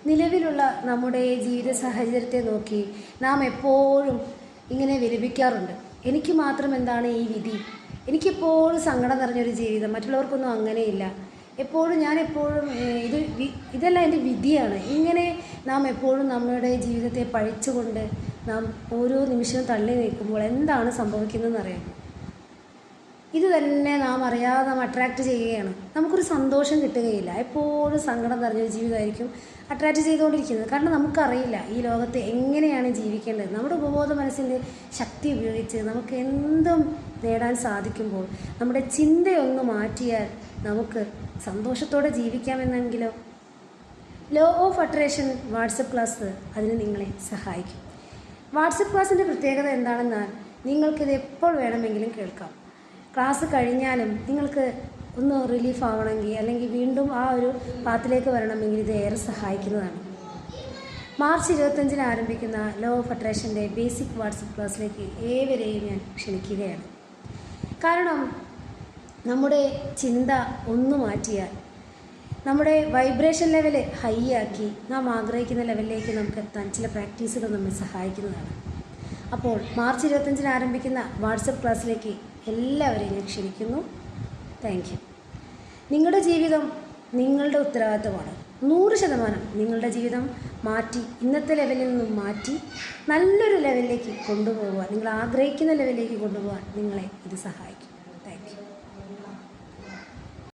നിലവിലുള്ള നമ്മുടെ ജീവിത സാഹചര്യത്തെ നോക്കി നാം എപ്പോഴും ഇങ്ങനെ വിലപിക്കാറുണ്ട്. എനിക്ക് മാത്രം എന്താണ് ഈ വിധി, എനിക്കെപ്പോഴും സങ്കടം നിറഞ്ഞൊരു ജീവിതം, മറ്റുള്ളവർക്കൊന്നും അങ്ങനെയില്ല, ഞാനെപ്പോഴും ഇതെല്ലാം എൻ്റെ വിധിയാണ്. ഇങ്ങനെ നാം എപ്പോഴും നമ്മുടെ ജീവിതത്തെ പഴിച്ചുകൊണ്ട് നാം ഓരോ നിമിഷവും തള്ളി നീക്കുമ്പോൾ എന്താണ് സംഭവിക്കുന്നതെന്ന് അറിയാം. ഇത് തന്നെ നാം അറിയാതെ നാം അട്രാക്റ്റ് ചെയ്യുകയാണ്. നമുക്കൊരു സന്തോഷം കിട്ടുകയില്ല. എപ്പോഴും സങ്കടം നിറഞ്ഞൊരു ജീവിതമായിരിക്കും അട്രാക്റ്റ് ചെയ്തുകൊണ്ടിരിക്കുന്നത്. കാരണം നമുക്കറിയില്ല ഈ ലോകത്ത് എങ്ങനെയാണ് ജീവിക്കേണ്ടത്. നമ്മുടെ ഉപബോധ മനസ്സിൻ്റെ ശക്തി ഉപയോഗിച്ച് നമുക്ക് എന്തും നേടാൻ സാധിക്കുമ്പോൾ നമ്മുടെ ചിന്തയൊന്ന് മാറ്റിയാൽ നമുക്ക് സന്തോഷത്തോടെ ജീവിക്കാമെന്നെങ്കിലോ. Law of attraction WhatsApp class അതിന് നിങ്ങളെ സഹായിക്കും. വാട്സപ്പ് ക്ലാസ്സിൻ്റെ പ്രത്യേകത എന്താണെന്നാൽ നിങ്ങൾക്കിത് എപ്പോൾ വേണമെങ്കിലും കേൾക്കാം. ക്ലാസ് കഴിഞ്ഞാലും നിങ്ങൾക്ക് ഒന്ന് റിലീഫ് ആവണമെങ്കിൽ അല്ലെങ്കിൽ വീണ്ടും ആ ഒരു പാത്തിലേക്ക് വരണമെങ്കിൽ ഇത് ഏറെ സഹായിക്കുന്നതാണ്. മാർച്ച് 25 ആരംഭിക്കുന്ന ലോ ഓഫ് അട്രാക്ഷൻ്റെ ബേസിക് വാട്സപ്പ് ക്ലാസ്സിലേക്ക് ഏവരെയും ഞാൻ ക്ഷണിക്കുകയാണ്. കാരണം നമ്മുടെ ചിന്ത ഒന്ന് മാറ്റിയാൽ നമ്മുടെ വൈബ്രേഷൻ ലെവൽ ഹൈ ആക്കി നാം ആഗ്രഹിക്കുന്ന ലെവലിലേക്ക് നമുക്ക് എത്താൻ ചില പ്രാക്ടീസുകൾ നമ്മെ സഹായിക്കുന്നതാണ്. അപ്പോൾ മാർച്ച് 25 ആരംഭിക്കുന്ന വാട്സപ്പ് ക്ലാസ്സിലേക്ക് എല്ലാവരെയും ഞാൻ ക്ഷണിക്കുന്നു. Thank you. നിങ്ങളുടെ ജീവിതം നിങ്ങളുടെ ഉത്തരവാദിത്തമാണ്. 100% നിങ്ങളുടെ ജീവിതം മാറ്റി ഇന്നത്തെ ലെവലിൽ നിന്നും മാറ്റി നല്ലൊരു ലെവലിലേക്ക് കൊണ്ടുപോകുവാൻ, നിങ്ങൾ ആഗ്രഹിക്കുന്ന ലെവലിലേക്ക് കൊണ്ടുപോകാൻ നിങ്ങളെ ഇത് സഹായിക്കും.